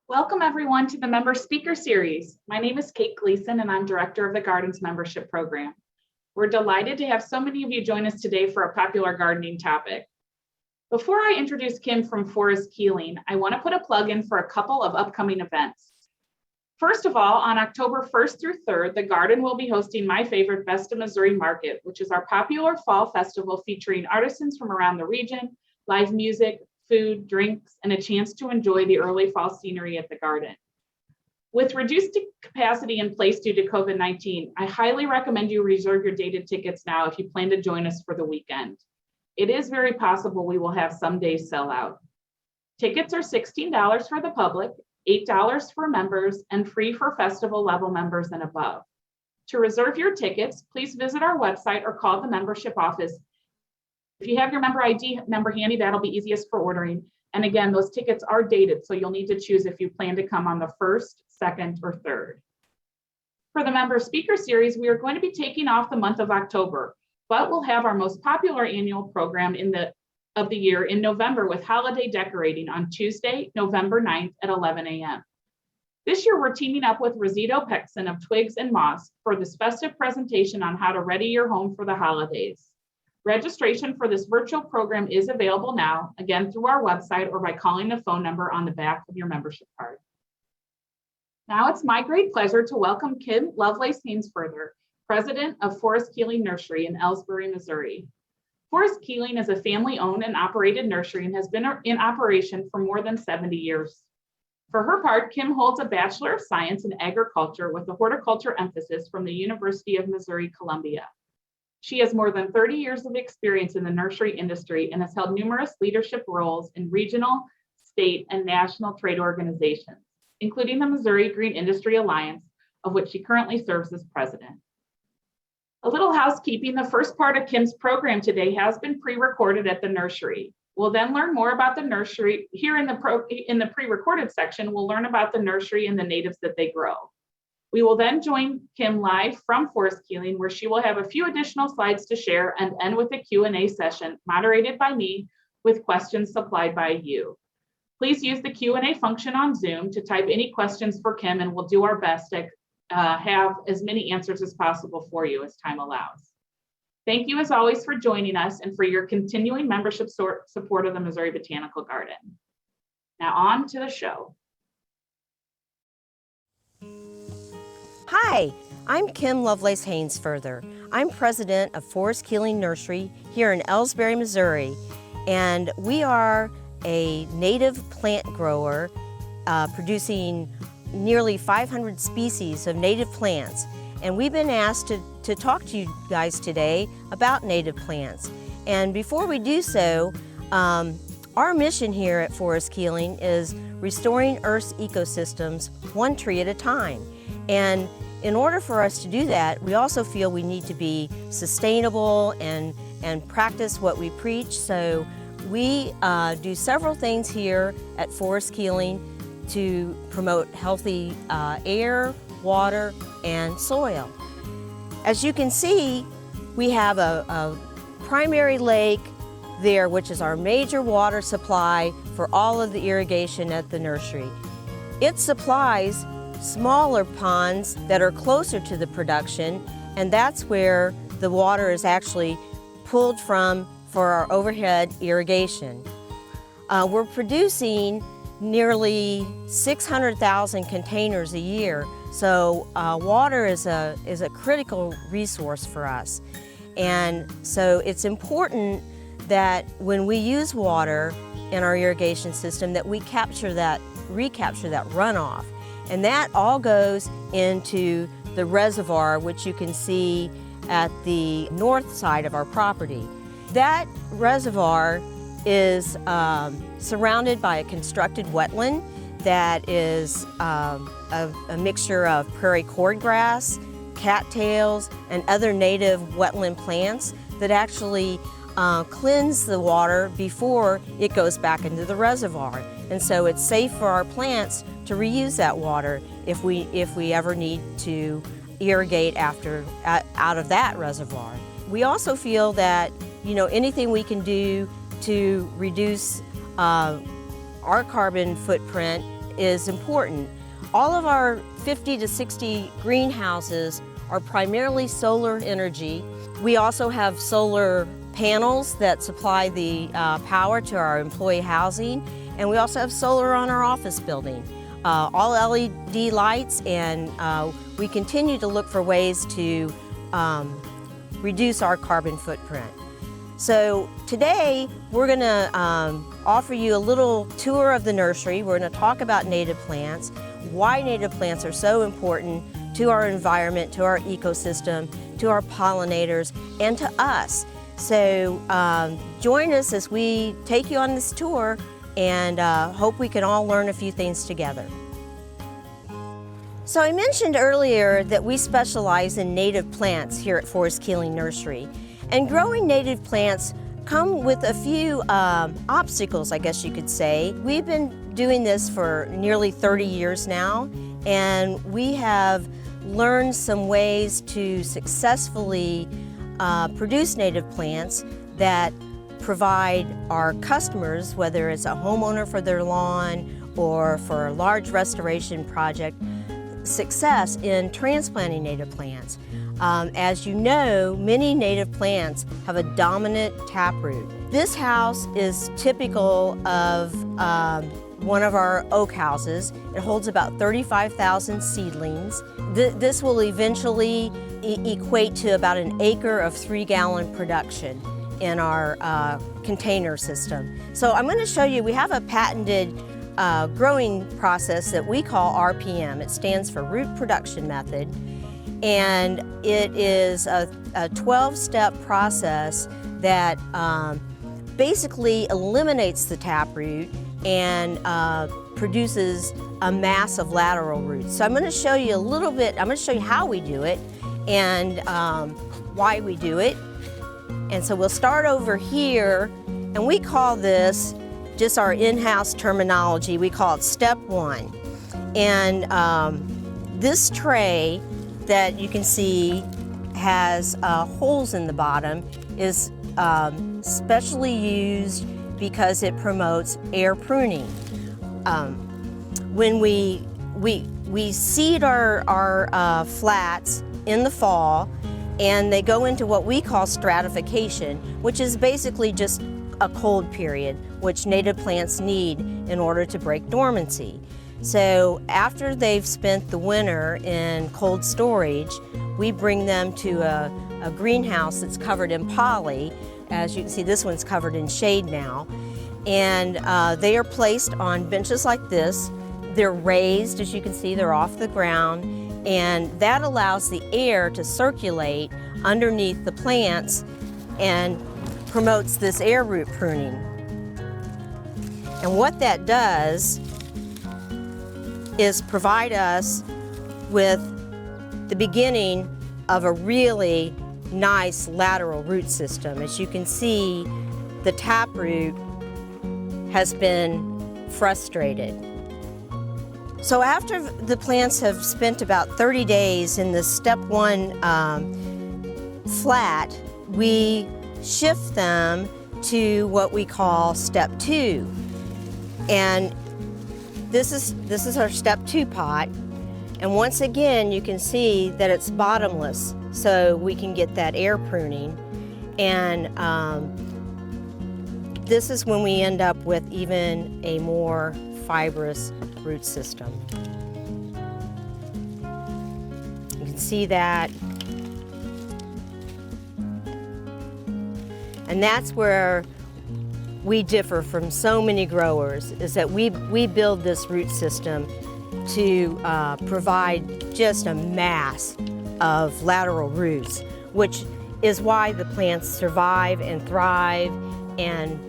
Welcome everyone to the Member Speaker Series. My name is Kate Gleason and I'm Director of the Gardens Membership Program. We're delighted to have so many of you join us today for a popular gardening topic. Before I introduce Kim from Forrest Keeling, I want to put a plug in for a couple of upcoming events. First of all, on October 1st through 3rd, the Garden will be hosting my favorite Best of Missouri Market, which is our popular fall festival featuring artisans from around the region, live music, food, drinks, and a chance to enjoy the early fall scenery at the garden. With reduced capacity in place due to COVID-19, I highly recommend you reserve your dated tickets now if you plan to join us for the weekend. It is very possible we will have some days sell out. Tickets are $16 for the public, $8 for members, and free for festival level members and above. To reserve your tickets, please visit our website or call the membership office. If you have your member ID number handy, that'll be easiest for ordering. And again, those tickets are dated, so you'll need to choose if you plan to come on the 1st, 2nd, or 3rd. For the Member Speaker Series, we are going to be taking off the month of October, but we'll have our most popular annual program of the year in November with holiday decorating on Tuesday, November 9th at 11 a.m. This year, we're teaming up with Rosito Pexon of Twigs and Moss for this festive presentation on how to ready your home for the holidays. Registration for this virtual program is available now, again, through our website or by calling the phone number on the back of your membership card. Now it's my great pleasure to welcome Kim Lovelace-Hainsfurther, President of Forrest Keeling Nursery in Ellsbury, Missouri. Forrest Keeling is a family-owned and operated nursery and has been in operation for more than 70 years. For her part, Kim holds a Bachelor of Science in Agriculture with a horticulture emphasis from the University of Missouri-Columbia. She has more than 30 years of experience in the nursery industry and has held numerous leadership roles in regional, state, and national trade organizations, including the Missouri Green Industry Alliance, of which she currently serves as president. A little housekeeping, the first part of Kim's program today has been pre-recorded at the nursery. We'll then learn more about the nursery. Here in the pre-recorded section, we'll learn about the nursery and the natives that they grow. We will then join Kim live from Forrest Keeling, where she will have a few additional slides to share and end with a Q&A session moderated by me with questions supplied by you. Please use the Q&A function on Zoom to type any questions for Kim, and we'll do our best to have as many answers as possible for you as time allows. Thank you as always for joining us and for your continuing membership support of the Missouri Botanical Garden. Now on to the show. Hi, I'm Kim Lovelace-Hainsfurther. I'm president of Forrest Keeling Nursery here in Ellsbury, Missouri, and we are a native plant grower producing nearly 500 species of native plants. And we've been asked to talk to you guys today about native plants. And before we do so, our mission here at Forrest Keeling is restoring Earth's ecosystems one tree at a time. And in order for us to do that, we also feel we need to be sustainable and practice what we preach. So we do several things here at Forrest Keeling to promote healthy air, water, and soil. As you can see, we have a primary lake there, which is our major water supply for all of the irrigation at the nursery. It supplies smaller ponds that are closer to the production, and that's where the water is actually pulled from for our overhead irrigation. We're producing nearly 600,000 containers a year, so water is a critical resource for us. And so it's important that when we use water in our irrigation system that we recapture that runoff. And that all goes into the reservoir, which you can see at the north side of our property. That reservoir is surrounded by a constructed wetland that is a mixture of prairie cordgrass, cattails, and other native wetland plants that actually cleanse the water before it goes back into the reservoir. And so it's safe for our plants to reuse that water if we ever need to irrigate out of that reservoir. We also feel that anything we can do to reduce our carbon footprint is important. All of our 50 to 60 greenhouses are primarily solar energy. We also have solar panels that supply the power to our employee housing, and we also have solar on our office building. All LED lights, and we continue to look for ways to reduce our carbon footprint. So today we're going to offer you a little tour of the nursery. We're going to talk about native plants, why native plants are so important to our environment, to our ecosystem, to our pollinators, and to us. So join us as we take you on this tour, and hope we can all learn a few things together. So I mentioned earlier that we specialize in native plants here at Forrest Keeling Nursery. And growing native plants come with a few obstacles, I guess you could say. We've been doing this for nearly 30 years now, and we have learned some ways to successfully produce native plants that provide our customers, whether it's a homeowner for their lawn or for a large restoration project, success in transplanting native plants. As you know, many native plants have a dominant taproot. This house is typical of one of our oak houses. It holds about 35,000 seedlings. This will eventually equate to about an acre of 3-gallon production in our container system. So I'm going to show you, we have a patented growing process that we call RPM. It stands for Root Production Method. And it is a 12-step process that basically eliminates the taproot and produces a mass of lateral roots. So I'm going to show you a little bit, I'm going to show you how we do it and why we do it. And so we'll start over here, and we call this, just our in-house terminology, we call it step 1. And this tray that you can see has holes in the bottom is specially used because it promotes air pruning. When we seed our flats in the fall, and they go into what we call stratification, which is basically just a cold period, which native plants need in order to break dormancy. So after they've spent the winter in cold storage, we bring them to a greenhouse that's covered in poly. As you can see, this one's covered in shade now. And they are placed on benches like this. They're raised, as you can see, they're off the ground. And that allows the air to circulate underneath the plants and promotes this air root pruning. And what that does is provide us with the beginning of a really nice lateral root system. As you can see, the taproot has been frustrated. So after the plants have spent about 30 days in the step 1 flat, we shift them to what we call step 2. And this is our step 2 pot. And once again, you can see that it's bottomless, so we can get that air pruning. And this is when we end up with even a more fibrous root system. You can see that. And that's where we differ from so many growers, is that we build this root system to provide just a mass of lateral roots, which is why the plants survive and thrive and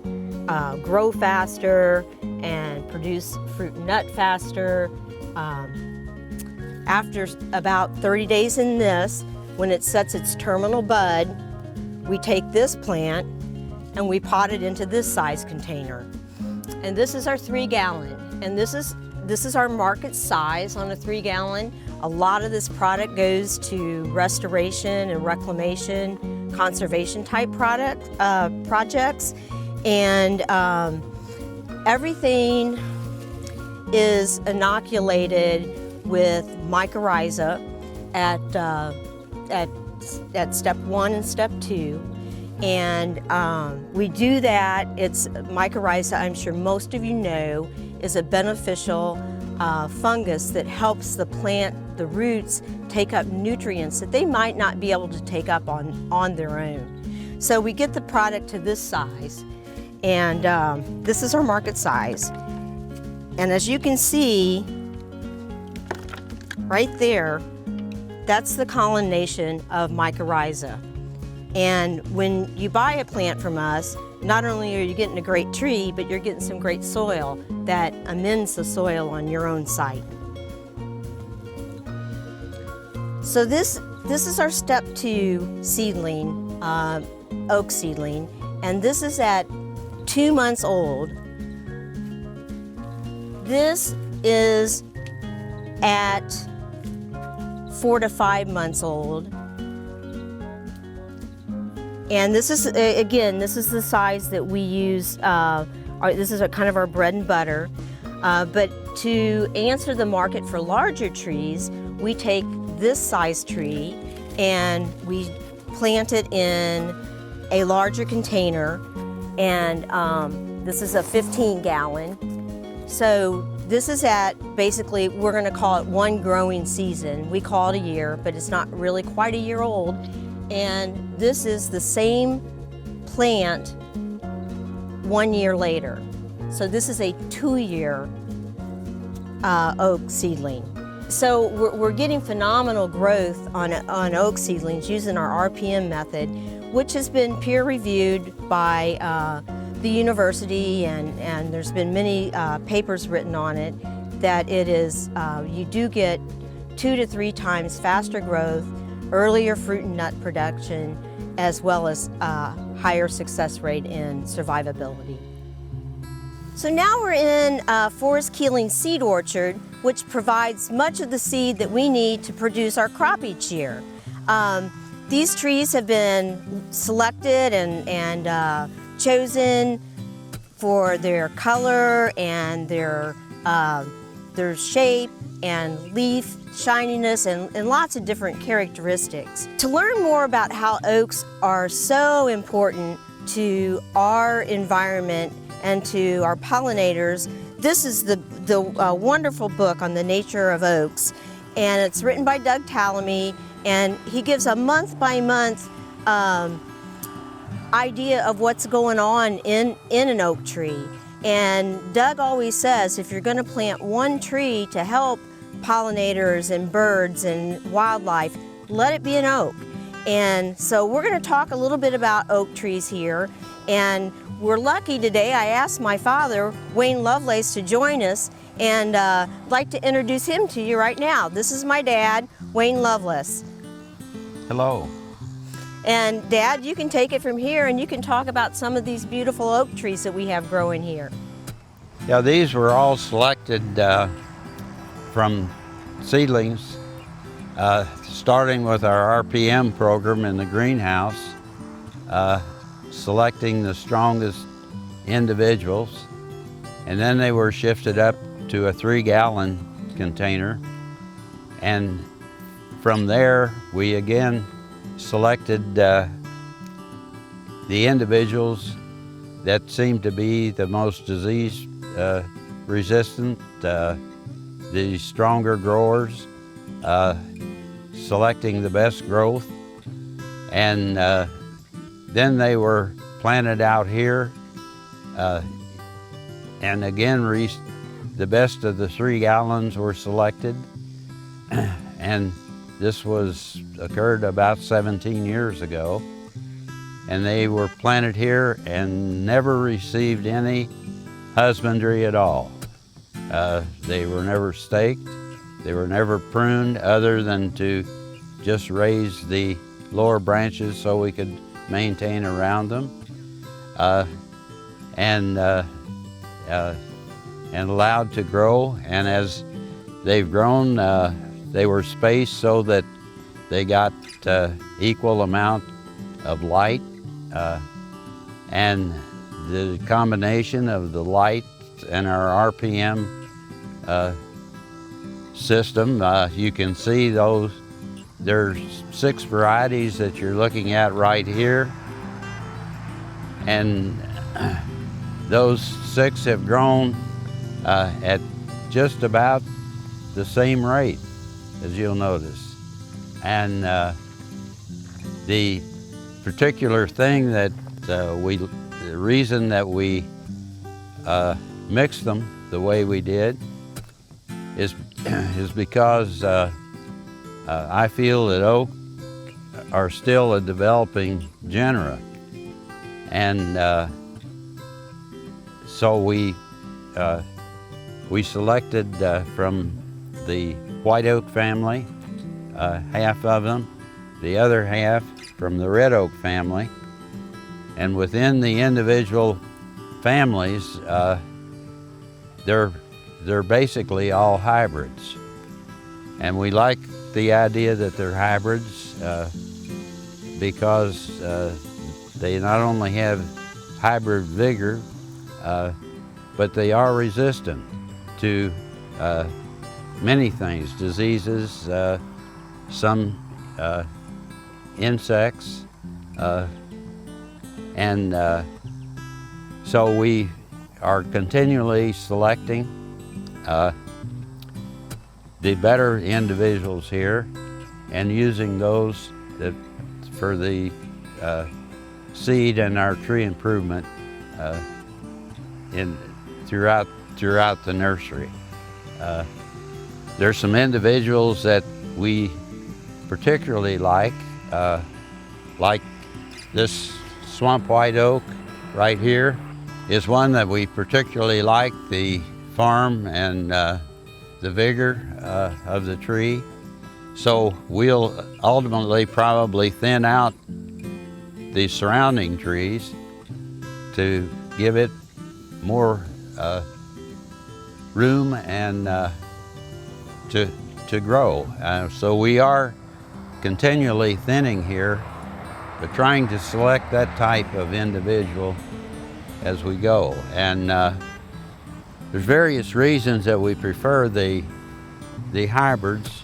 grow faster and produce fruit and nut faster. After about 30 days in this, when it sets its terminal bud, we take this plant and we pot it into this size container. And this is our 3-gallon. And this is our market size on a 3-gallon. A lot of this product goes to restoration and reclamation, conservation type projects. And everything is inoculated with mycorrhiza at step 1 and step 2. And we do that. It's mycorrhiza, I'm sure most of you know, is a beneficial fungus that helps the plant, the roots, take up nutrients that they might not be able to take up on their own. So we get the product to this size, and this is our market size. And as you can see, right there, that's the collination of mycorrhiza. And when you buy a plant from us, not only are you getting a great tree, but you're getting some great soil that amends the soil on your own site. So this is our step 2 seedling, oak seedling, and this is at 2 months old. This is at 4 to 5 months old. And this is, again, this is the size that we use, this is kind of our bread and butter. But to answer the market for larger trees, we take this size tree and we plant it in a larger container. And this is a 15-gallon. So this is at, basically, we're gonna call it 1 growing season. We call it a year, but it's not really quite a year old. And this is the same plant 1 year later. So this is a 2-year oak seedling. So we're getting phenomenal growth on oak seedlings using our RPM method, which has been peer reviewed by the university, and there's been many papers written on it, that it is, you do get 2 to 3 times faster growth, earlier fruit and nut production, as well as higher success rate in survivability. So now we're in Forrest Keeling Seed Orchard, which provides much of the seed that we need to produce our crop each year. These trees have been selected and chosen for their color and their shape and leaf shininess and lots of different characteristics. To learn more about how oaks are so important to our environment and to our pollinators, this is the wonderful book on the nature of oaks, and it's written by Doug Tallamy, and he gives a month-by-month idea of what's going on in an oak tree. And Doug always says, if you're going to plant one tree to help pollinators and birds and wildlife, let it be an oak. And so we're going to talk a little bit about oak trees here. And we're lucky today. I asked my father, Wayne Lovelace, to join us, and I'd like to introduce him to you right now. This is my dad, Wayne Lovelace. Hello. And Dad, you can take it from here and you can talk about some of these beautiful oak trees that we have growing here. Yeah, these were all selected from seedlings, starting with our RPM program in the greenhouse, selecting the strongest individuals, and then they were shifted up to a 3-gallon container, and from there we again selected the individuals that seemed to be the most disease resistant, the stronger growers, selecting the best growth, and then they were planted out here, and again the best of the 3 gallons were selected, and this occurred about 17 years ago, and they were planted here and never received any husbandry at all. They were never staked, they were never pruned other than to just raise the lower branches so we could maintain around them, and allowed to grow. And as they've grown, they were spaced so that they got equal amount of light, and the combination of the light and our RPM system. You can see there's 6 varieties that you're looking at right here. And those 6 have grown at just about the same rate, as you'll notice. And the particular thing that the reason that we mixed them the way we did is because I feel that oak are still a developing genera. And so we selected from the white oak family, half of them, the other half from the red oak family. And within the individual families, they're basically all hybrids. And we like the idea that they're hybrids because they not only have hybrid vigor, but they are resistant to many things, diseases, some insects, and so we are continually selecting the better individuals here and using those for the seed and our tree improvement throughout the nursery. There's some individuals that we particularly like this swamp white oak right here is one that we particularly like, the form and the vigor of the tree. So we'll ultimately probably thin out the surrounding trees to give it more room and to grow. So we are continually thinning here, but trying to select that type of individual as we go. And there's various reasons that we prefer the hybrids,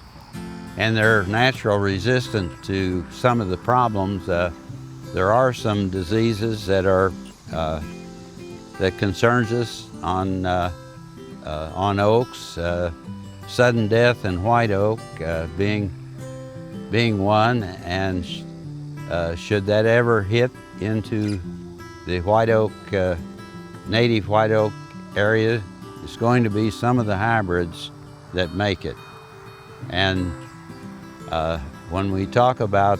and they're natural resistant to some of the problems. There are some diseases that are that concerns us on oaks. Sudden death in white oak being one, and should that ever hit into the white oak, native white oak area, it's going to be some of the hybrids that make it. And when we talk about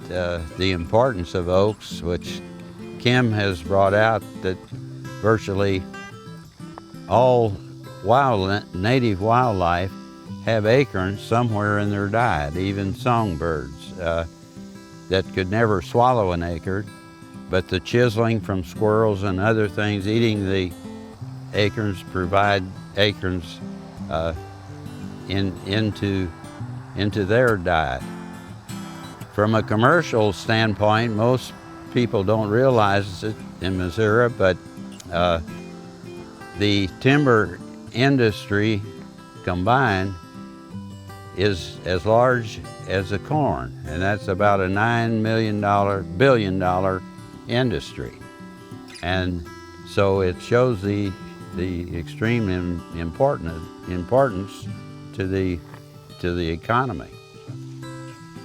the importance of oaks, which Kim has brought out, that virtually all native wildlife have acorns somewhere in their diet, even songbirds that could never swallow an acorn, but the chiseling from squirrels and other things eating the acorns provide acorns into their diet. From a commercial standpoint, most people don't realize it in Missouri, but the timber industry combined is as large as the corn, and that's about a $9 billion industry. And so it shows the extreme importance to the economy.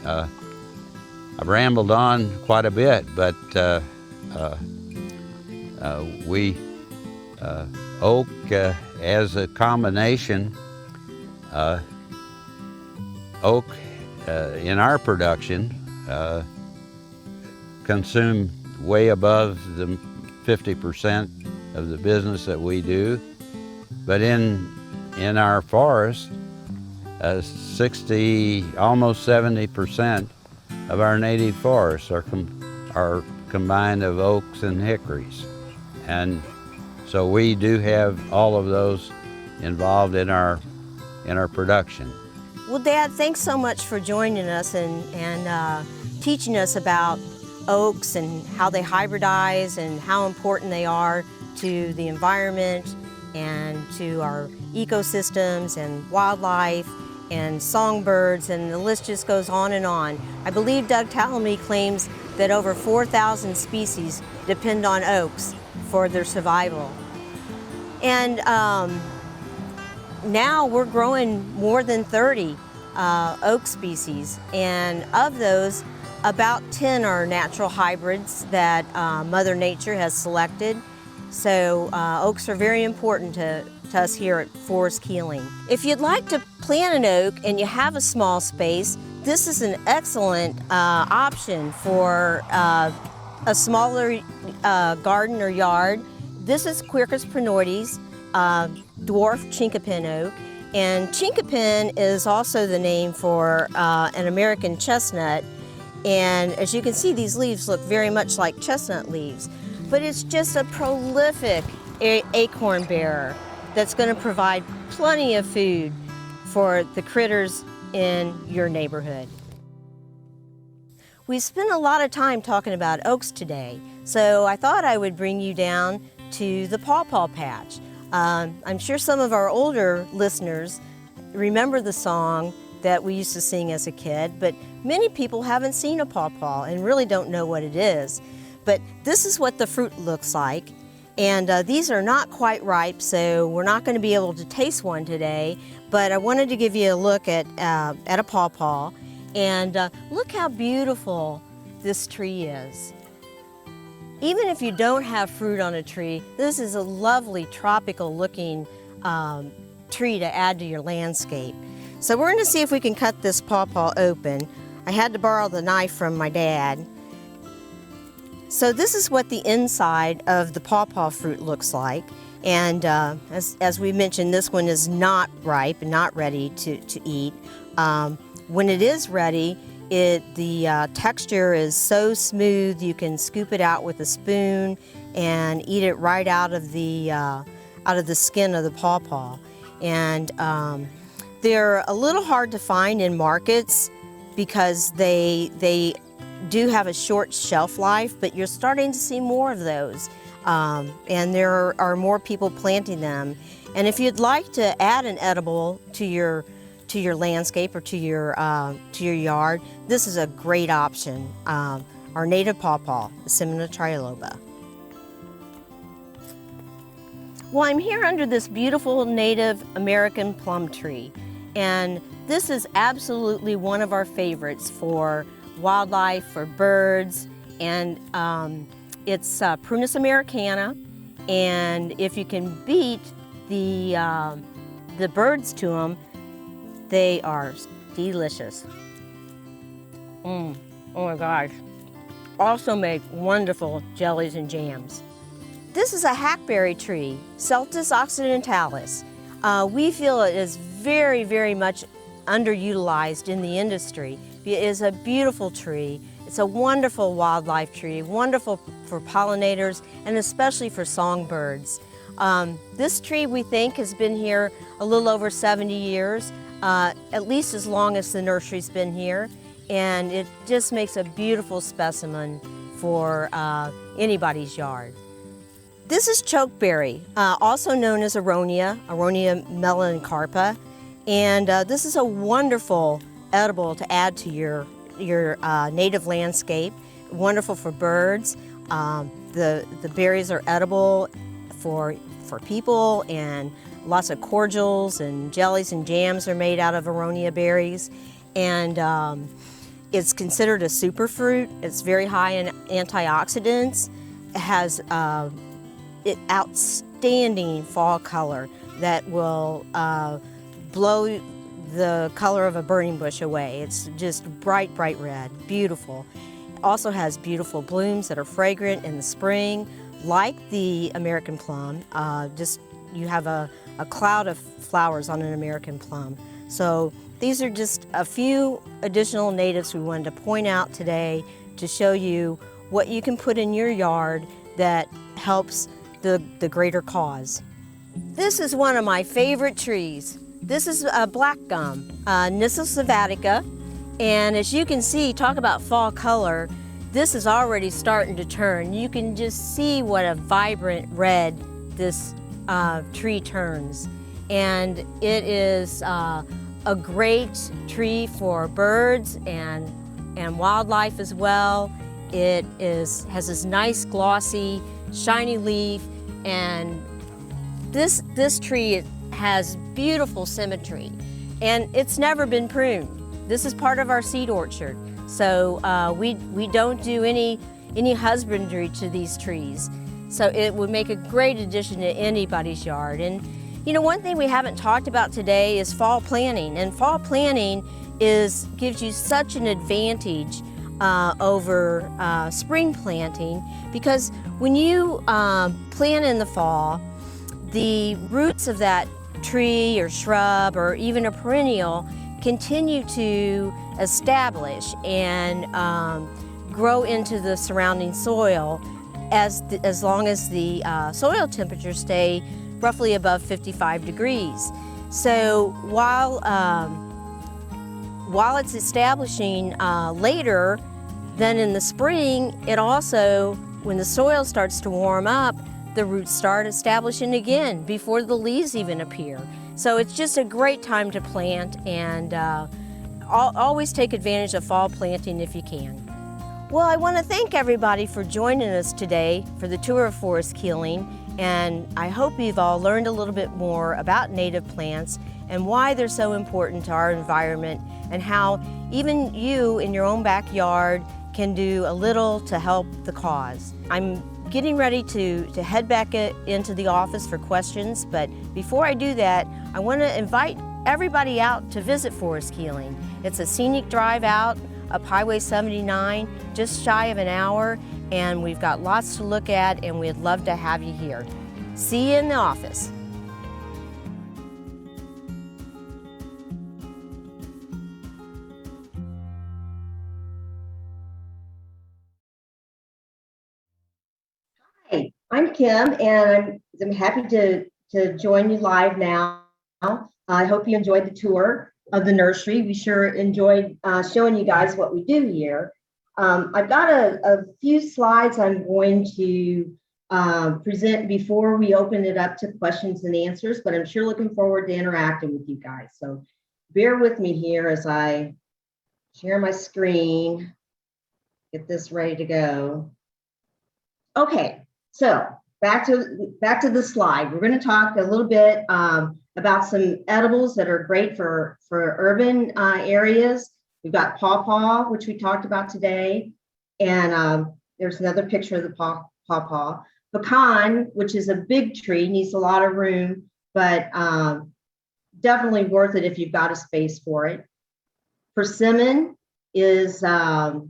I've rambled on quite a bit, but we oak as a combination. Oak in our production consume way above the 50% of the business that we do, but in our forest, 60, almost 70% of our native forests are combined of oaks and hickories, and so we do have all of those involved in our production. Well, Dad, thanks so much for joining us and teaching us about oaks and how they hybridize and how important they are to the environment and to our ecosystems and wildlife and songbirds, and the list just goes on and on. I believe Doug Tallamy claims that over 4,000 species depend on oaks for their survival. And now we're growing more than 30 oak species, and of those, about 10 are natural hybrids that Mother Nature has selected. So oaks are very important to us here at Forrest Keeling. If you'd like to plant an oak and you have a small space, this is an excellent option for a smaller garden or yard. This is Quercus prenoides, dwarf chinkapin oak. And chinkapin is also the name for an American chestnut. And as you can see, these leaves look very much like chestnut leaves, but it's just a prolific acorn bearer that's going to provide plenty of food for the critters in your neighborhood. We spent a lot of time talking about oaks today, so I thought I would bring you down to the pawpaw patch. I'm sure some of our older listeners remember the song that we used to sing as a kid, but many people haven't seen a pawpaw and really don't know what it is. But this is what the fruit looks like, and these are not quite ripe, so we're not going to be able to taste one today, but I wanted to give you a look at a pawpaw, and look how beautiful this tree is. Even if you don't have fruit on a tree, this is a lovely tropical looking tree to add to your landscape. So we're going to see if we can cut this pawpaw open. I had to borrow the knife from my dad. So this is what the inside of the pawpaw fruit looks like. And as we mentioned, this one is not ripe and not ready to eat. When it is ready, the texture is so smooth you can scoop it out with a spoon and eat it right out of the skin of the pawpaw. And they're a little hard to find in markets because they do have a short shelf life, but you're starting to see more of those. And there are more people planting them. And if you'd like to add an edible to your landscape or to your yard, this is a great option. Our native pawpaw, Simina triloba. Well, I'm here under this beautiful native American plum tree, and this is absolutely one of our favorites for wildlife, for birds, and it's Prunus americana, and if you can beat the birds to them, they are delicious. Oh my gosh. Also make wonderful jellies and jams. This is a hackberry tree, Celtis occidentalis. We feel it is very, very much underutilized in the industry. It is a beautiful tree. It's a wonderful wildlife tree, wonderful for pollinators and especially for songbirds. This tree, we think, has been here a little over 70 years, at least as long as the nursery's been here, and it just makes a beautiful specimen for anybody's yard. This is chokeberry, also known as Aronia melancarpa, and this is a wonderful edible to add to your native landscape. Wonderful for birds. The berries are edible for people, and lots of cordials and jellies and jams are made out of Aronia berries. And it's considered a superfruit. It's very high in antioxidants. It has outstanding fall color that will blow the color of a burning bush away. It's just bright, bright red, beautiful. It also has beautiful blooms that are fragrant in the spring, like the American plum. You have a cloud of flowers on an American plum. So these are just a few additional natives we wanted to point out today to show you what you can put in your yard that helps the greater cause. This is one of my favorite trees. This is a black gum, Nyssa sylvatica, and as you can see, talk about fall color, this is already starting to turn. You can just see what a vibrant red this tree turns. And it is a great tree for birds and wildlife as well. It has this nice glossy, shiny leaf, and this tree has beautiful symmetry, and it's never been pruned. This is part of our seed orchard, so we don't do any husbandry to these trees. So it would make a great addition to anybody's yard. And you know, one thing we haven't talked about today is fall planting, and fall planting gives you such an advantage over spring planting, because when you plant in the fall, the roots of that tree or shrub or even a perennial continue to establish and grow into the surrounding soil as long as the soil temperatures stay roughly above 55 degrees. So while it's establishing later than in the spring, it also, when the soil starts to warm up, the roots start establishing again before the leaves even appear. So it's just a great time to plant, and always take advantage of fall planting if you can. Well, I want to thank everybody for joining us today for the tour of Forrest Keeling, and I hope you've all learned a little bit more about native plants and why they're so important to our environment, and how even you in your own backyard can do a little to help the cause. I'm getting ready to head back into the office for questions, but before I do that, I want to invite everybody out to visit Forrest Keeling. It's a scenic drive out up Highway 79, just shy of an hour, and we've got lots to look at, and we'd love to have you here. See you in the office. Hi, I'm Kim, and I'm happy to join you live now. I hope you enjoyed the tour of the nursery. We sure enjoyed showing you guys what we do here. I've got a few slides I'm going to present before we open it up to questions and answers, but I'm sure looking forward to interacting with you guys. So bear with me here as I share my screen, get this ready to go. Okay, so back to the slide. We're going to talk a little bit about some edibles that are great for urban areas. We've got pawpaw, which we talked about today, and there's another picture of the pawpaw. Pecan, which is a big tree, needs a lot of room, but definitely worth it if you've got a space for it. Persimmon has a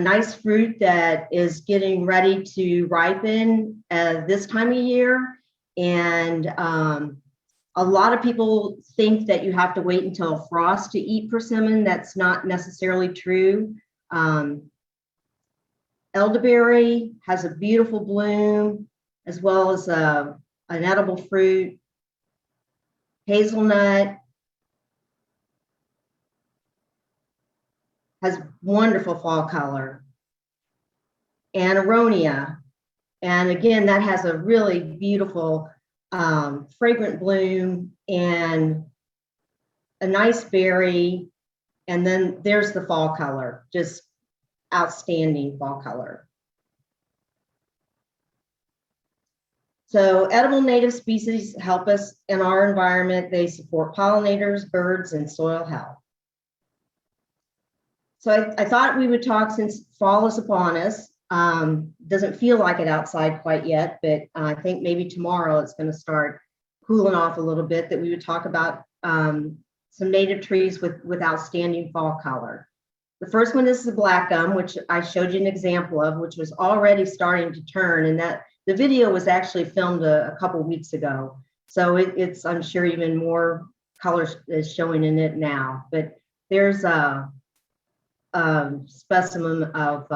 nice fruit that is getting ready to ripen this time of year. And a lot of people think that you have to wait until frost to eat persimmon. That's not necessarily true. Elderberry has a beautiful bloom, as well as an edible fruit. Hazelnut has wonderful fall color. And aronia, and again, that has a really beautiful fragrant bloom and a nice berry. And then there's the fall color, just outstanding fall color. So edible native species help us in our environment. They support pollinators, birds, and soil health. So I thought we would talk, since fall is upon us. Doesn't feel like it outside quite yet, but I think maybe tomorrow it's going to start cooling off a little bit, that we would talk about some native trees with outstanding fall color. The first one is the black gum, which I showed you an example of, which was already starting to turn, and that the video was actually filmed a couple weeks ago. So it's, I'm sure, even more color is showing in it now, but there's a specimen of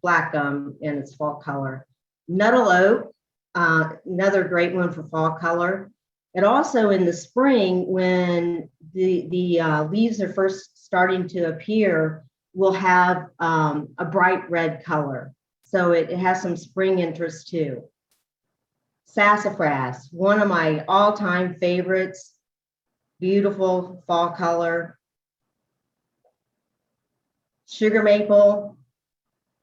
black gum in its fall color. Nettle oak, another great one for fall color. And also in the spring, when the leaves are first starting to appear, will have a bright red color. So it has some spring interest too. Sassafras, one of my all-time favorites. Beautiful fall color. Sugar maple.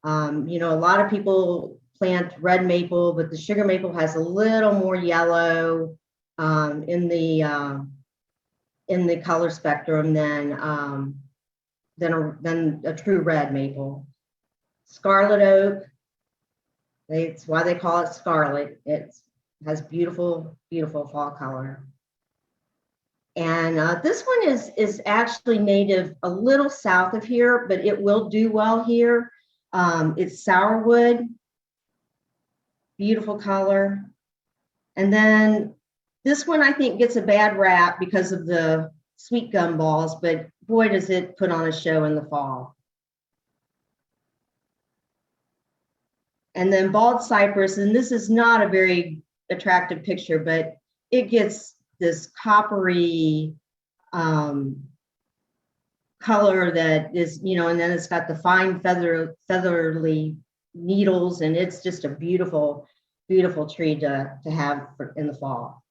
You know, a lot of people plant red maple, but the sugar maple has a little more yellow in the color spectrum than a true red maple. Scarlet oak. It's why they call it scarlet. It has beautiful, beautiful fall color. And this one is actually native a little south of here, but it will do well here. It's sourwood, beautiful color. And then this one I think gets a bad rap because of the sweet gum balls, but boy, does it put on a show in the fall. And then bald cypress, and this is not a very attractive picture, but it gets this coppery color that is, you know, and then it's got the fine featherly needles, and it's just a beautiful, beautiful tree to have in the fall.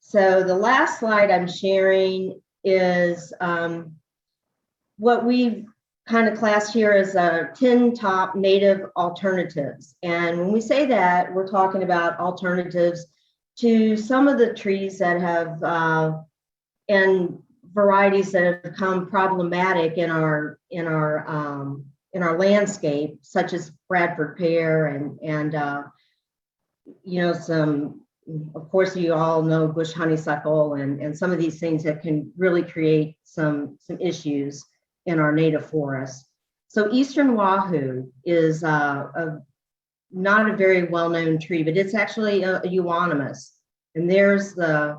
So the last slide I'm sharing is what we've kind of classed here as 10 top native alternatives. And when we say that, we're talking about alternatives to some of the trees that have and varieties that have become problematic in our landscape, such as Bradford pear and you know, some, of course, you all know bush honeysuckle and some of these things that can really create some issues in our native forests. So Eastern Wahoo is not a very well-known tree, but it's actually a euonymus. And there's the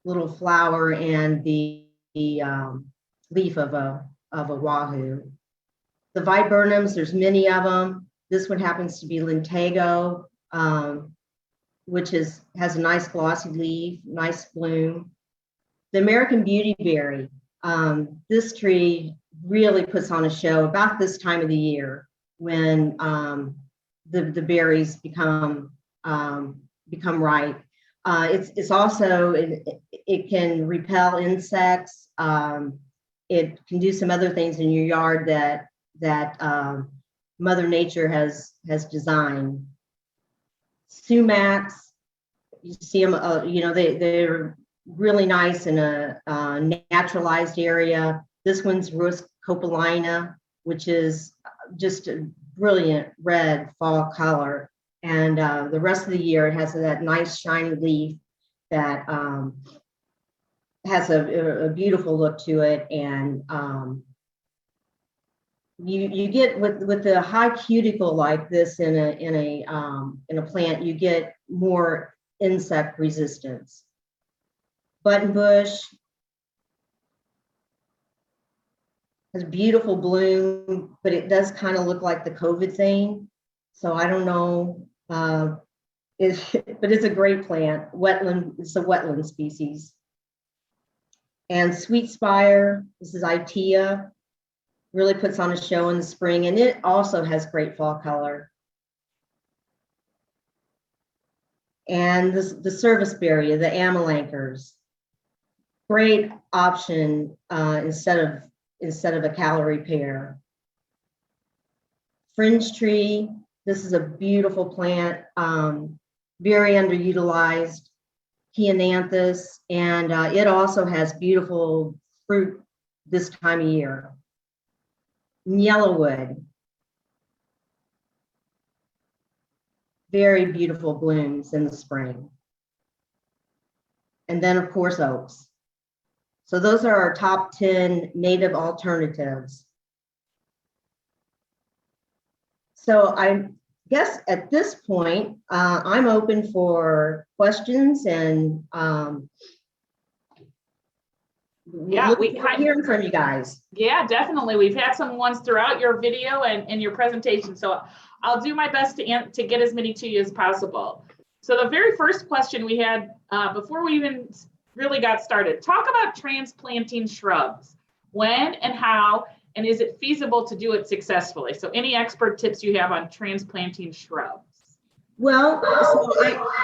little flower and the leaf of a wahoo. The viburnums, there's many of them. This one happens to be Lintego, which has a nice glossy leaf, nice bloom. The American beautyberry. This tree really puts on a show about this time of the year when the berries become ripe. It's also, it can repel insects. It can do some other things in your yard that Mother Nature has designed. Sumacs, you see them, you know, they're really nice in a naturalized area. This one's Rose copalina, which is just a brilliant red fall color. And the rest of the year, it has that nice shiny leaf that has a beautiful look to it. And you get with the high cuticle like this in a plant, you get more insect resistance. Buttonbush has beautiful bloom, but it does kind of look like the COVID thing. So I don't know, but it's a great plant. Wetland, it's a wetland species. And sweet spire, this is Itea, really puts on a show in the spring, and it also has great fall color. And the serviceberry, the amelankers, great option instead of a calorie pear. Fringe tree, this is a beautiful plant, very underutilized. Chiananthus, and it also has beautiful fruit this time of year. Yellowwood, very beautiful blooms in the spring. And then, of course, oaks. So those are our top 10 native alternatives. So I guess at this point, I'm open for questions and Yeah, we hearing from you guys. Yeah, definitely. We've had some ones throughout your video and your presentation. So I'll do my best to get as many to you as possible. So the very first question we had before we even really got started, talk about transplanting shrubs. When and how, And is it feasible to do it successfully? So any expert tips you have on transplanting shrubs? Well, so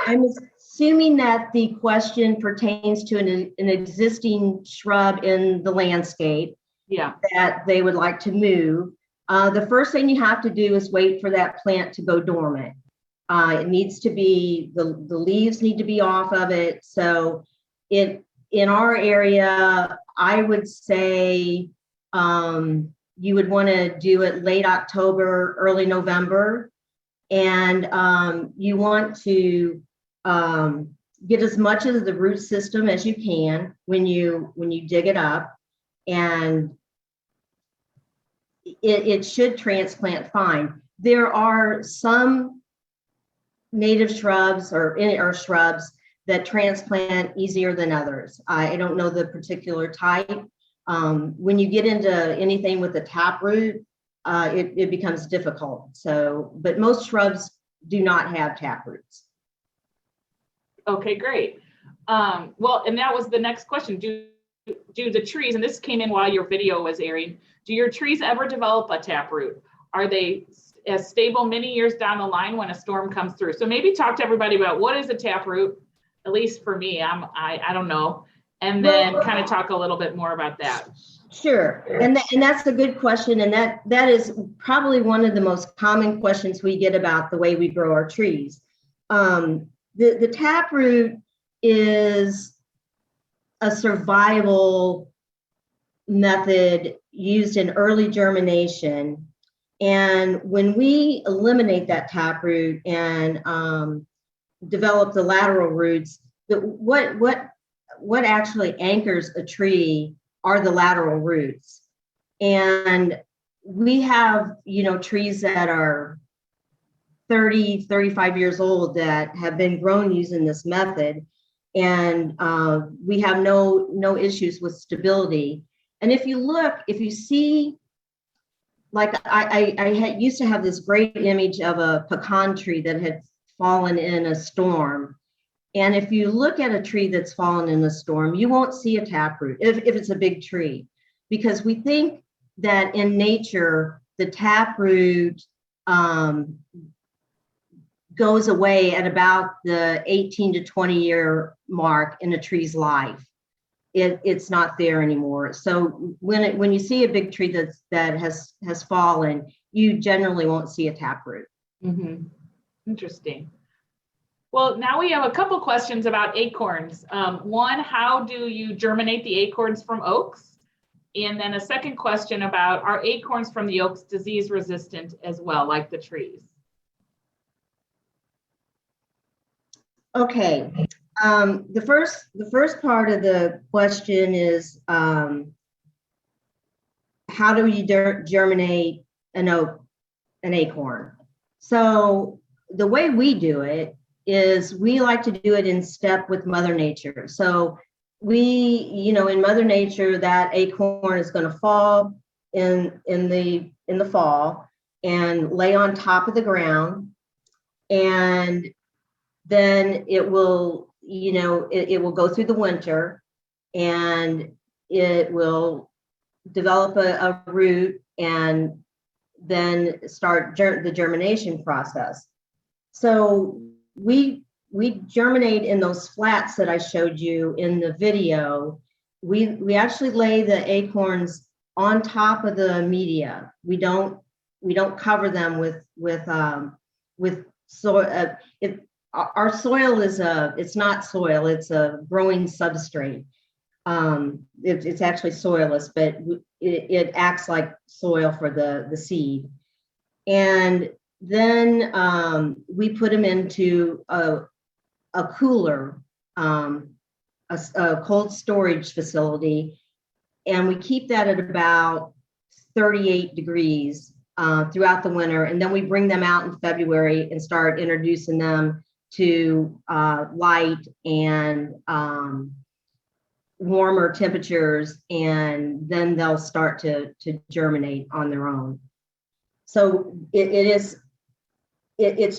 I'm assuming that the question pertains to an existing shrub in the landscape Yeah. that they would like to move. The first thing you have to do is wait for that plant to go dormant. It needs to be, the leaves need to be off of it. So in our area, I would say you would want to do it late October, early November. And you want to get as much of the root system as you can when you dig it up, and it should transplant fine. There are some native shrubs or shrubs that transplant easier than others. I don't know the particular type. When you get into anything with the taproot, it becomes difficult. So, but most shrubs do not have taproots. Okay, great. Well, and that was the next question. Do the trees, and this came in while your video was airing, do your trees ever develop a taproot? Are they as stable many years down the line when a storm comes through? So maybe talk to everybody about what is a taproot, at least for me, I don't know. And then kind of talk a little bit more about that. Sure, and that's a good question, and that is probably one of the most common questions we get about the way we grow our trees. The taproot is a survival method used in early germination, and when we eliminate that taproot and develop the lateral roots, what actually anchors a tree are the lateral roots. And we have, trees that are 30, 35 years old that have been grown using this method. And we have no issues with stability. And if you see, like I used to have this great image of a pecan tree that had fallen in a storm. And if you look at a tree that's fallen in a storm, you won't see a taproot if it's a big tree, because we think that in nature, the taproot goes away at about the 18 to 20 year mark in a tree's life. It's not there anymore. So when you see a big tree that has fallen, you generally won't see a taproot. Mm-hmm. Interesting. Well, now we have a couple questions about acorns. One, how do you germinate the acorns from oaks? And then a second question about, are acorns from the oaks disease resistant as well, like the trees? Okay. The first part of the question is, how do you germinate an acorn? So the way we do it is we like to do it in step with Mother Nature. So in Mother Nature, that acorn is going to fall in the fall and lay on top of the ground, and then it will go through the winter, and it will develop a root and then start the germination process. So we germinate in those flats that I showed you in the video. We actually lay the acorns on top of the media. We don't cover them with soil. Our soil it's not soil, it's a growing substrate. It's actually soilless, but it acts like soil for the seed. And then we put them into a cooler, a cold storage facility, and we keep that at about 38 degrees throughout the winter. And then we bring them out in February and start introducing them to light and warmer temperatures, and then they'll start to germinate on their own. So it's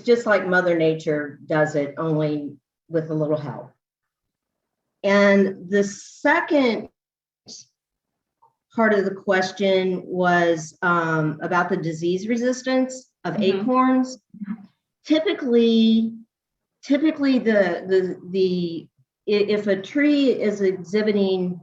just like Mother Nature does it, only with a little help. And the second part of the question was about the disease resistance of Mhm. acorns. Typically, if a tree is exhibiting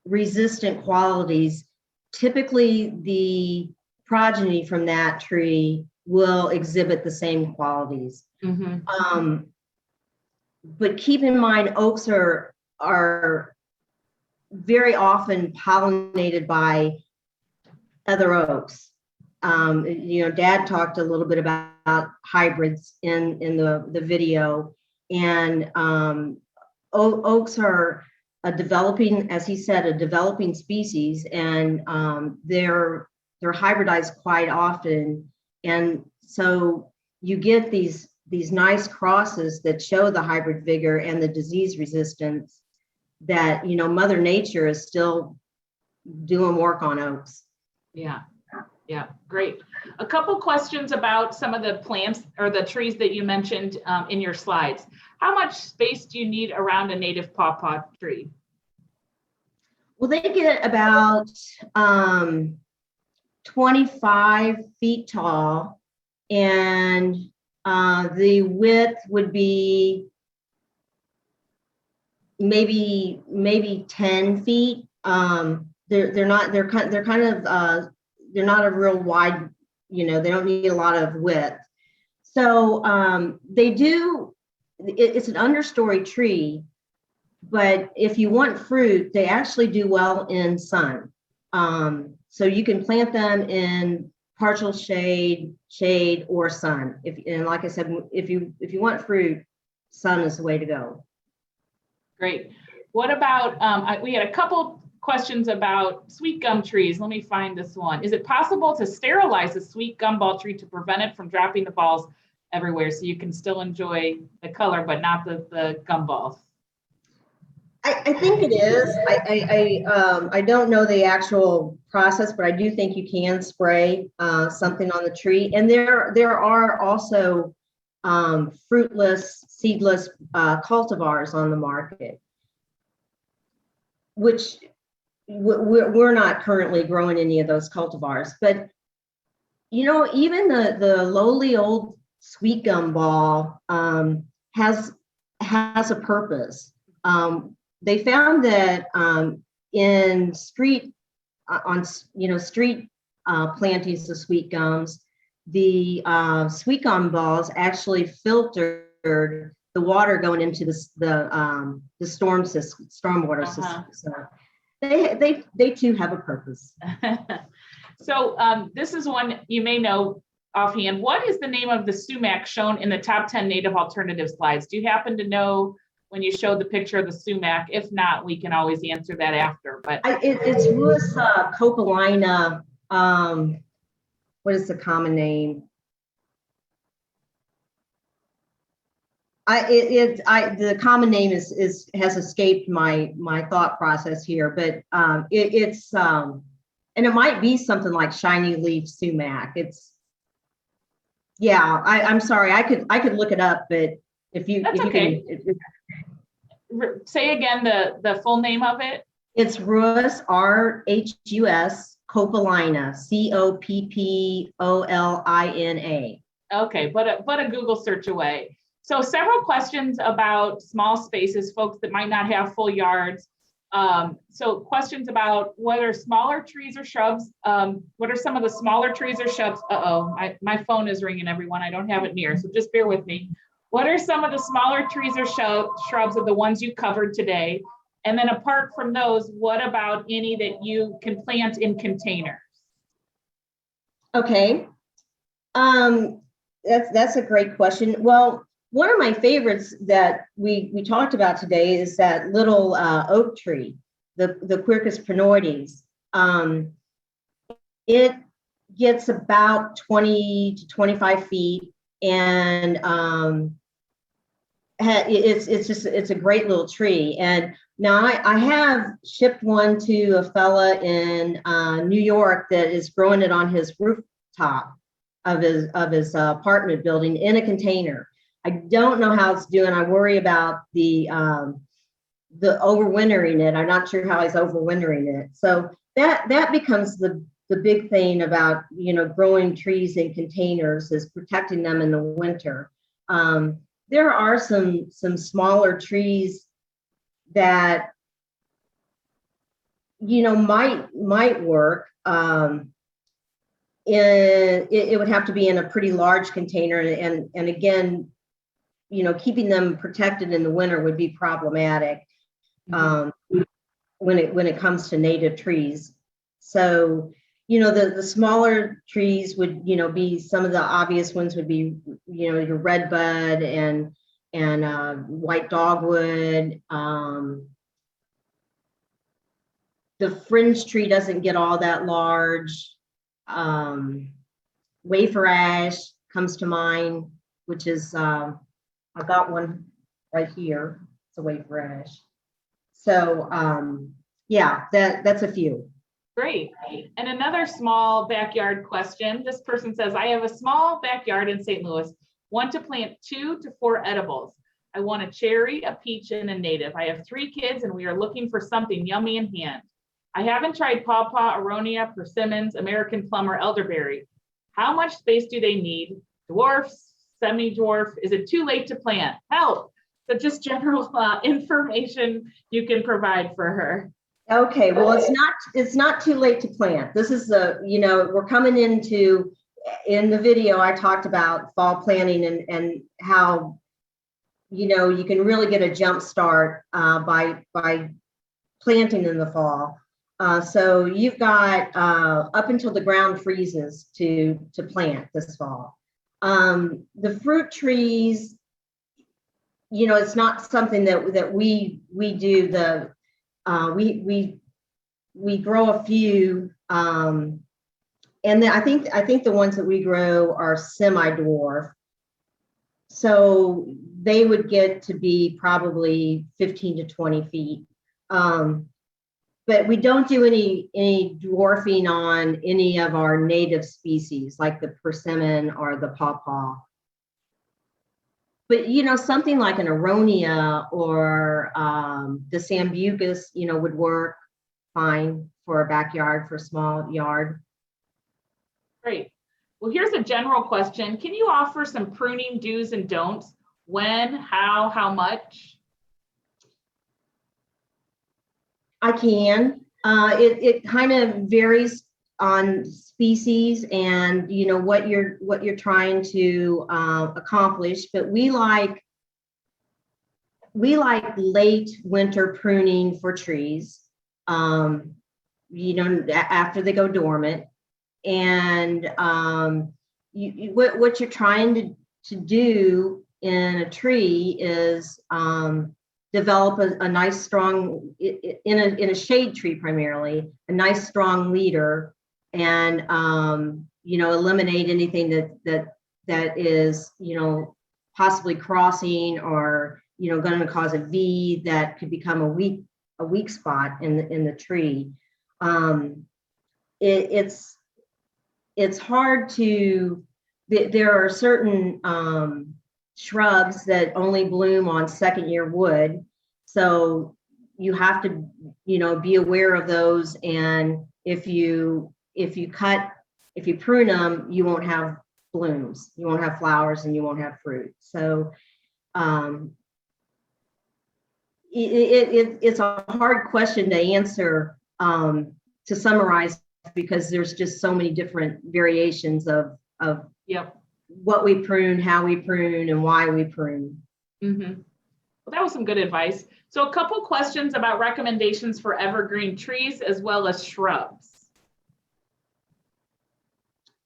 resistant qualities, typically the progeny from that tree will exhibit the same qualities. Mhm. But keep in mind, oaks are very often pollinated by other oaks. Dad talked a little bit about hybrids in the video, and oaks are a developing, as he said, a developing species, and they're hybridized quite often, and so you get these nice crosses that show the hybrid vigor and the disease resistance that Mother Nature is still doing work on oaks. Yeah. Yeah, great. A couple questions about some of the plants or the trees that you mentioned in your slides. How much space do you need around a native pawpaw tree? Well, they get about 25 feet tall, and the width would be maybe 10 feet. They're not a real wide, they don't need a lot of width. So it's an understory tree, but if you want fruit, they actually do well in sun. So you can plant them in partial shade, or sun. And like I said, if you want fruit, sun is the way to go. Great. What about, we had a couple questions about sweet gum trees. Let me find this one. Is it possible to sterilize a sweet gumball tree to prevent it from dropping the balls everywhere so you can still enjoy the color, but not the gumballs? I think it is. I don't know the actual process, but I do think you can spray something on the tree. And there are also fruitless, seedless cultivars on the market, which we're not currently growing any of those cultivars. But even the lowly old sweet gum ball has a purpose. They found that in street plantings of sweet gums, the sweet gum balls actually filtered the water going into the stormwater system. So they too have a purpose. So this is one you may know offhand. What is the name of the sumac shown in the top 10 native alternative slides? Do you happen to know when you showed the picture of the sumac? If not, we can always answer that after. But it's Rus copalina. What is the common name? The common name has escaped my thought process here, but it's and it might be something like shiny leaf sumac. I'm sorry, I could look it up, but if you okay. Say again the full name of it. It's Rhus, Rhus, copalina, Coppolina. Okay, but a Google search away. So several questions about small spaces, folks that might not have full yards. So questions about whether smaller trees or shrubs. What are some of the smaller trees or shrubs? My phone is ringing, everyone. I don't have it near, so just bear with me. What are some of the smaller trees or shrubs of the ones you covered today? And then apart from those, what about any that you can plant in containers? Okay, that's a great question. Well, one of my favorites that we talked about today is that little oak tree, the Quercus prenoides. It gets about 20 to 25 feet, and it's a great little tree. And now I have shipped one to a fella in New York that is growing it on his rooftop of his apartment building in a container. I don't know how it's doing. I worry about the the overwintering it. I'm not sure how he's overwintering it. So that becomes the big thing about, growing trees in containers, is protecting them in the winter. There are some smaller trees that, might work. It would have to be in a pretty large container, and again, keeping them protected in the winter would be problematic. When it comes to native trees. So, the smaller trees would, be some of the obvious ones would be, your redbud and white dogwood. The fringe tree doesn't get all that large. Wafer ash comes to mind, which is, I got one right here. It's a wafer ash. So yeah, that's a few. Great. And another small backyard question. This person says, I have a small backyard in St. Louis, want to plant 2 to 4 edibles. I want a cherry, a peach, and a native. I have 3 kids and we are looking for something yummy in hand. I haven't tried pawpaw, aronia, persimmons, American plum, or elderberry. How much space do they need? Dwarfs, semi-dwarf? Is it too late to plant? Help! So just general information you can provide for her. Okay, well, it's not too late to plant. This is we're coming into, in the video, I talked about fall planting and how, you can really get a jump start by planting in the fall. So you've got up until the ground freezes to plant this fall. The fruit trees, it's not something that we do. We grow a few, and then I think the ones that we grow are semi-dwarf. So they would get to be probably 15 to 20 feet. But we don't do any dwarfing on any of our native species like the persimmon or the pawpaw. But something like an aronia or the sambucus, would work fine for a backyard, for a small yard. Great. Well, here's a general question. Can you offer some pruning do's and don'ts? When, how much? I can. It kind of varies on species and what you're trying to accomplish, but we like late winter pruning for trees, after they go dormant, and what you're trying to do in a tree is develop a nice strong, in a shade tree primarily, a nice strong leader, and eliminate anything that is possibly crossing or going to cause a V that could become a weak spot in the tree. It's hard to, there are certain shrubs that only bloom on second year wood. So you have to, be aware of those. And if you prune them, you won't have blooms, you won't have flowers, and you won't have fruit. So it's a hard question to answer, to summarize, because there's just so many different variations of Yep. what we prune, how we prune, and why we prune. Mm-hmm. Well, that was some good advice. So a couple questions about recommendations for evergreen trees as well as shrubs.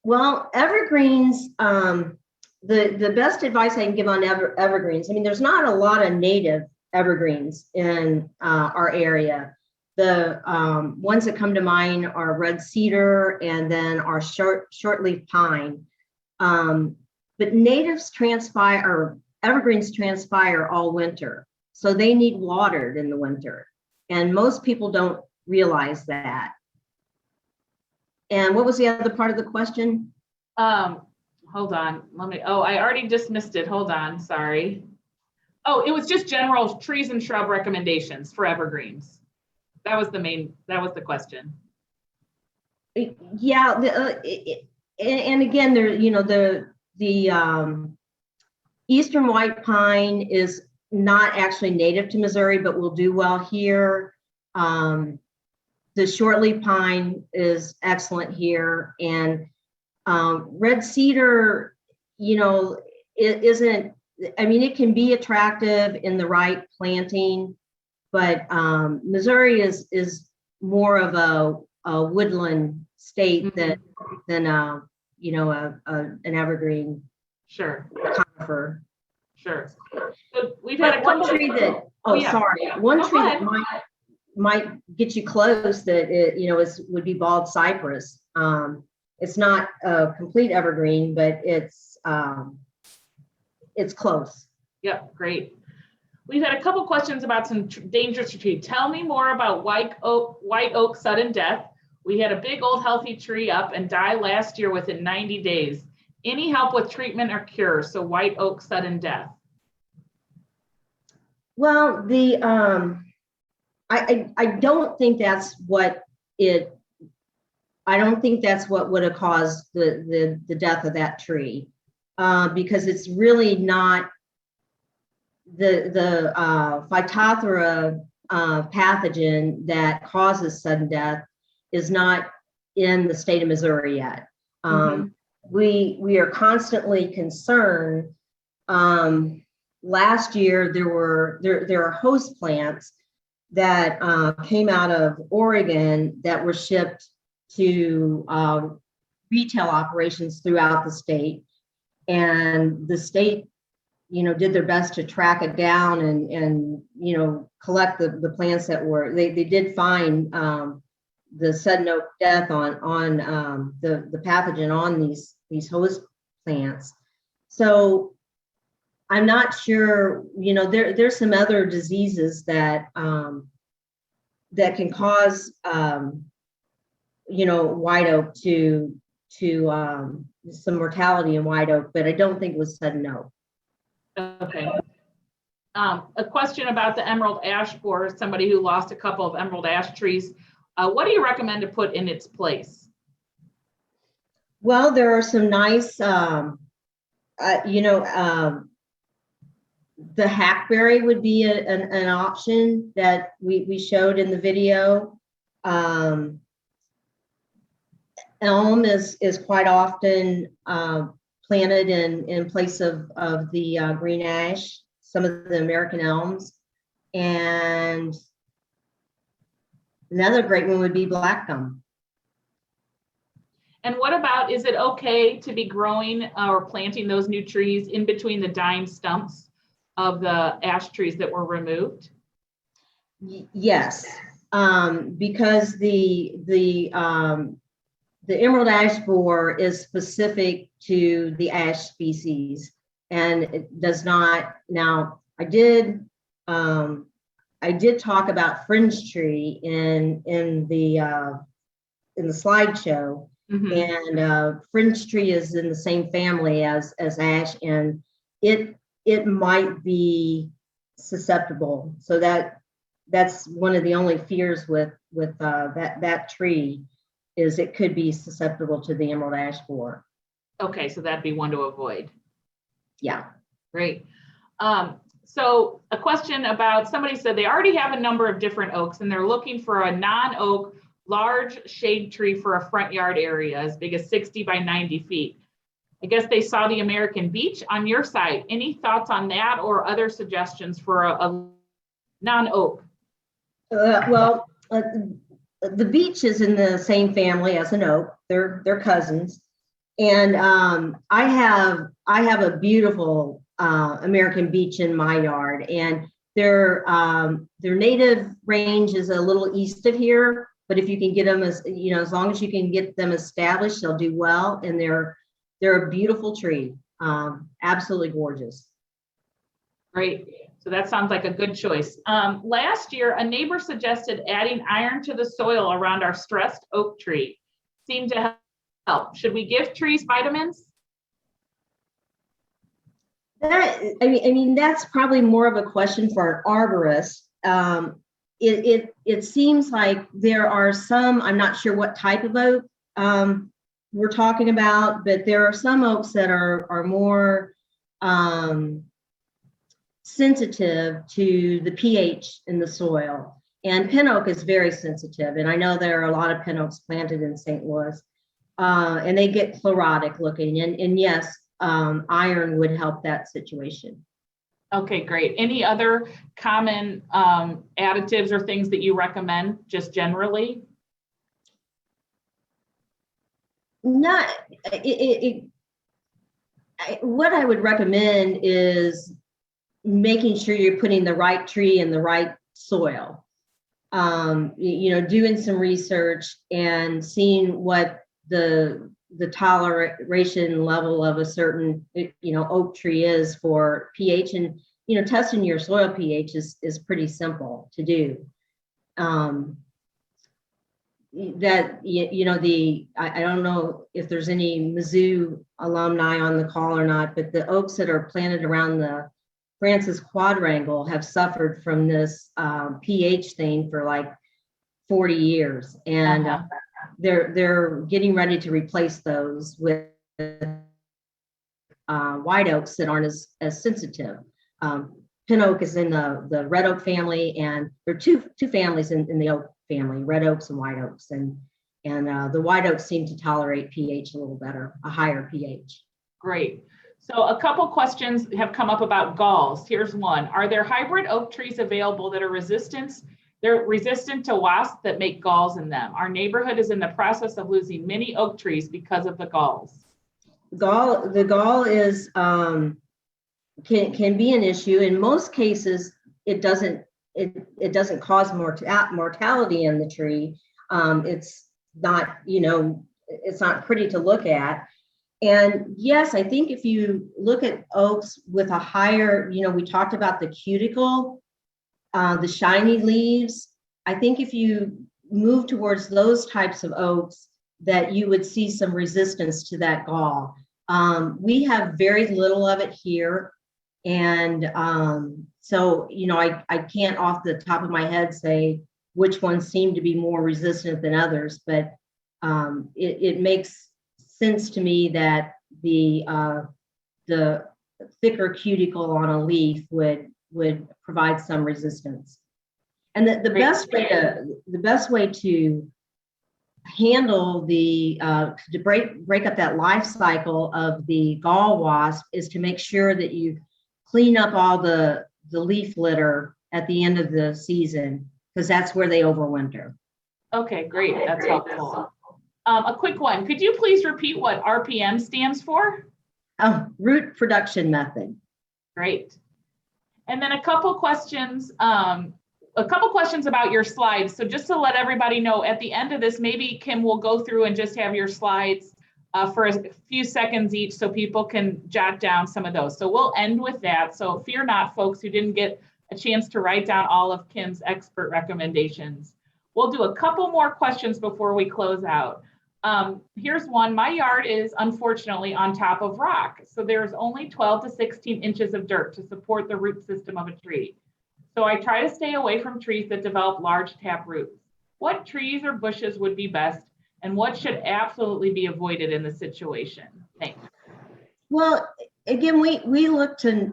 Well, evergreens, the best advice I can give on evergreens, there's not a lot of native evergreens in our area. The ones that come to mind are red cedar and then our shortleaf pine. But natives evergreens transpire all winter. So they need watered in the winter. And most people don't realize that. And what was the other part of the question? Hold on. I already dismissed it. Hold on. Sorry. Oh, it was just general trees and shrub recommendations for evergreens. That was the question. Yeah, and again, there, you know, the eastern white pine is not actually native to Missouri, but will do well here. The shortleaf pine is excellent here, and red cedar, you know, it isn't. I mean, it can be attractive in the right planting, but Missouri is more of a woodland state than you know, an evergreen. Sure. Conifer. Sure. So we've had a One couple tree that, yeah. sorry, one No, tree go that might get you close that it, you know, would be bald cypress. It's not a complete evergreen, but it's close. Yep, great. We've had a couple questions about some dangerous trees. Tell me more about white oak sudden death. We had a big old healthy tree up and die last year within 90 days. Any help with treatment or cure? So white oak sudden death. Well, I don't think that's what I don't think that's what would have caused the death of that tree, because it's really not the Phytophthora pathogen that causes sudden death is not in the state of Missouri yet. We are constantly concerned. Last year there are host plants that came out of Oregon that were shipped to retail operations throughout the state, and the state, you know, did their best to track it down and you know, collect the plants that were. They did find the sudden oak death on the pathogen on these host plants. So I'm not sure, you know, there's some other diseases that that can cause you know, white oak to some mortality in white oak, but I don't think it was sudden oak. Okay. A question about the emerald ash borer, somebody who lost a couple of emerald ash trees. What do you recommend to put in its place? Well, there are some nice, you know, the hackberry would be an option that we showed in the video. Elm is quite often planted in place of the green ash, some of the American elms. And another great one would be black gum. And what about, is it okay to be growing or planting those new trees in between the dying stumps of the ash trees that were removed? Yes, because the emerald ash borer is specific to the ash species, and it does not. Now, I did talk about fringe tree in the slideshow, and fringe tree is in the same family as ash, and it might be susceptible. So that's one of the only fears with that tree, is it could be susceptible to the emerald ash borer. Okay, so that'd be one to avoid. Yeah. Great. So a question about, somebody said they already have a number of different oaks and they're looking for a non-oak large shade tree for a front yard area as big as 60 by 90 feet. I guess they saw the American beech on your site. Any thoughts on that or other suggestions for a non-oak? Well, the beech is in the same family as an oak. They're cousins. And I have a beautiful American beech in my yard, and their native range is a little east of here. But if you can get them, as you know, as long as you can get them established, they'll do well. And they're a beautiful tree, absolutely gorgeous. Great. So that sounds like a good choice. Last year, a neighbor suggested adding iron to the soil around our stressed oak tree. Seemed to help. Should we give trees vitamins? I mean, that's probably more of a question for an arborist. It seems like there are some, I'm not sure what type of oak we're talking about, but there are some oaks that are more sensitive to the pH in the soil. And pin oak is very sensitive. And I know there are a lot of pin oaks planted in St. Louis, and they get chlorotic looking. And yes, iron would help that situation. Okay, great. Any other common additives or things that you recommend just generally? Not what I would recommend is making sure you're putting the right tree in the right soil. Doing some research and seeing what the toleration level of a certain oak tree is for pH, and testing your soil pH is pretty simple to do. I don't know if there's any Mizzou alumni on the call or not, but the oaks that are planted around the Francis Quadrangle have suffered from this pH thing for like 40 years, and they're getting ready to replace those with white oaks that aren't as sensitive. Pin oak is in the red oak family, and there are two families in the oak family, red oaks and white oaks, and the white oaks seem to tolerate pH a little better, a higher pH. Great. So a couple questions have come up about galls. Here's one. Are there hybrid oak trees available that are resistant to wasps that make galls in them? Our neighborhood is in the process of losing many oak trees because of the galls. The gall is can be an issue. In most cases, it doesn't cause mortality in the tree. It's not, it's not pretty to look at. And yes, I think if you look at oaks with a higher, we talked about the cuticle, the shiny leaves. I think if you move towards those types of oaks, that you would see some resistance to that gall. We have very little of it here. And so, I can't off the top of my head say which ones seem to be more resistant than others, but it makes sense to me that the thicker cuticle on a leaf would provide some resistance. And the best way to handle to break up that life cycle of the gall wasp is to make sure that you clean up all the leaf litter at the end of the season, because that's where they overwinter. Okay, great. That's helpful. A quick one. Could you please repeat what RPM stands for? Root production method. Great. And then a couple questions about your slides. So just to let everybody know, at the end of this, maybe Kim will go through and just have your slides for a few seconds each so people can jot down some of those. So we'll end with that. So fear not, folks who didn't get a chance to write down all of Kim's expert recommendations. We'll do a couple more questions before we close out. Here's one. My yard is unfortunately on top of rock, so there's only 12 to 16 inches of dirt to support the root system of a tree. So I try to stay away from trees that develop large tap roots. What trees or bushes would be best, and what should absolutely be avoided in this situation? Thanks. Well, again, we look to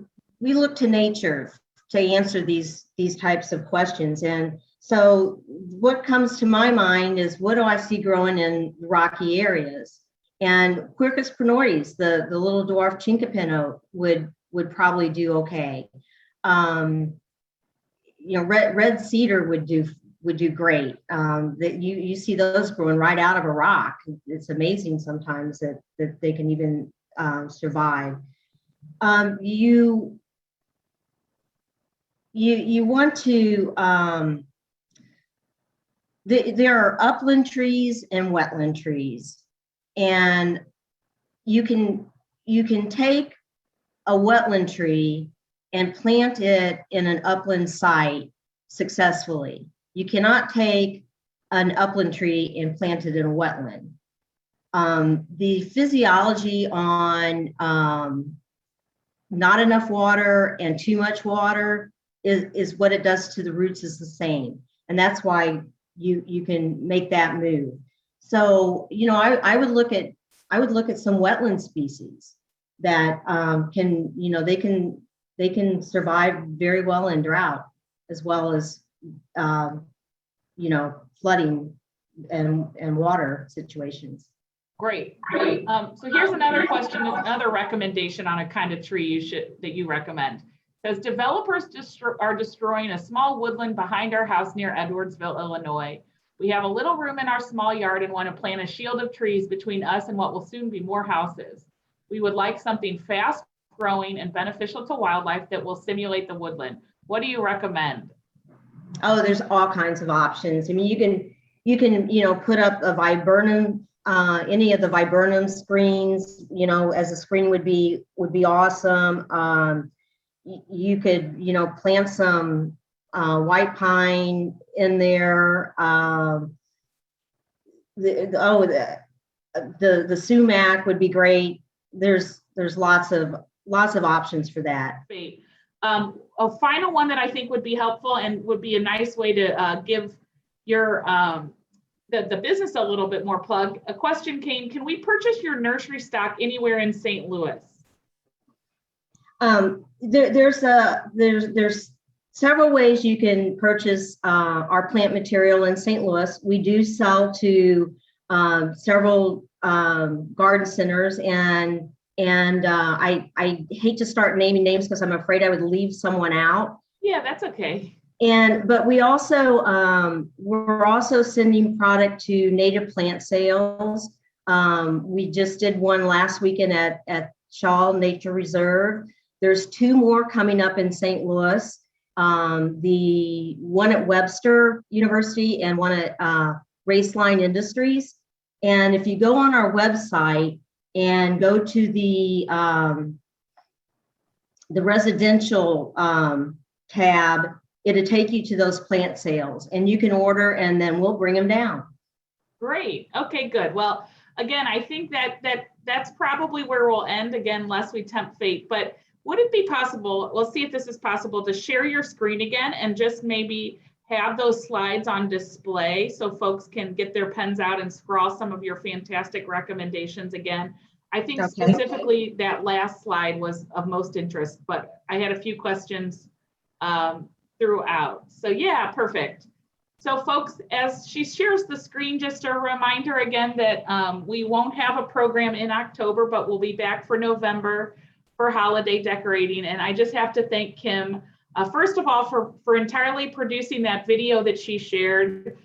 nature to answer these types of questions. And so what comes to my mind is, what do I see growing in rocky areas? And Quercus prenoides, the little dwarf chinkapin oak, would probably do okay. Red cedar would do great. That you see those growing right out of a rock. It's amazing sometimes that they can even survive. You want to there are upland trees and wetland trees, and you can take a wetland tree and plant it in an upland site successfully. You cannot take an upland tree and plant it in a wetland. The physiology on not enough water and too much water is what it does to the roots is the same. And that's why you can make that move. So, I would look at some wetland species that can, they can survive very well in drought, as well as flooding and water situations. Great. So here's another question, another recommendation on a kind of tree that you recommend. It says developers are destroying a small woodland behind our house near Edwardsville, Illinois. We have a little room in our small yard and want to plant a shield of trees between us and what will soon be more houses. We would like something fast growing and beneficial to wildlife that will simulate the woodland. What do you recommend? Oh, there's all kinds of options. I mean, you can put up a viburnum, any of the viburnum screens, as a screen would be awesome. You could, plant some white pine in there. The sumac would be great. There's lots of options for that. Great. A final one that I think would be helpful and would be a nice way to give your the business a little bit more plug. A question came: can we purchase your nursery stock anywhere in St. Louis? There's several ways you can purchase our plant material in St. Louis. We do sell to several garden centers, and I hate to start naming names because I'm afraid I would leave someone out. Yeah, that's okay. But we also we're also sending product to native plant sales. We just did one last weekend at Shaw Nature Reserve. There's 2 more coming up in St. Louis. The one at Webster University and one at Raceline Industries. And if you go on our website and go to the residential tab, it'll take you to those plant sales, and you can order, and then we'll bring them down. Great. Okay, good. Well, again, I think that's probably where we'll end, again, lest we tempt fate. But would it be possible, we'll see if this is possible, to share your screen again and just maybe have those slides on display so folks can get their pens out and scrawl some of your fantastic recommendations again. I think specifically that last slide was of most interest, but I had a few questions throughout. So yeah, perfect. So folks, as she shares the screen, just a reminder again that we won't have a program in October, but we'll be back for November for holiday decorating. And I just have to thank Kim, first of all, for entirely producing that video that she shared.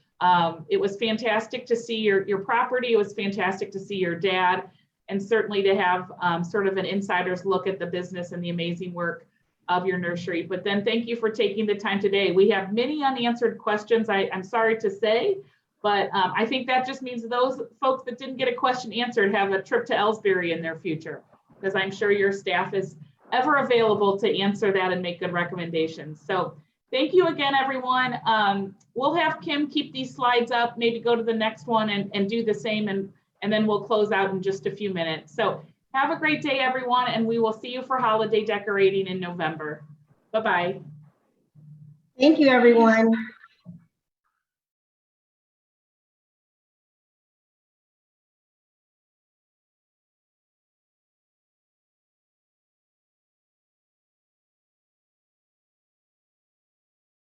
It was fantastic to see your property. It was fantastic to see your dad, and certainly to have sort of an insider's look at the business and the amazing work of your nursery. But then thank you for taking the time today. We have many unanswered questions, I'm sorry to say, but I think that just means those folks that didn't get a question answered have a trip to Ellsbury in their future, because I'm sure your staff is ever available to answer that and make good recommendations. So thank you again, everyone. We'll have Kim keep these slides up, maybe go to the next one and do the same, and then we'll close out in just a few minutes. So have a great day, everyone, and we will see you for holiday decorating in November. Bye-bye. Thank you, everyone.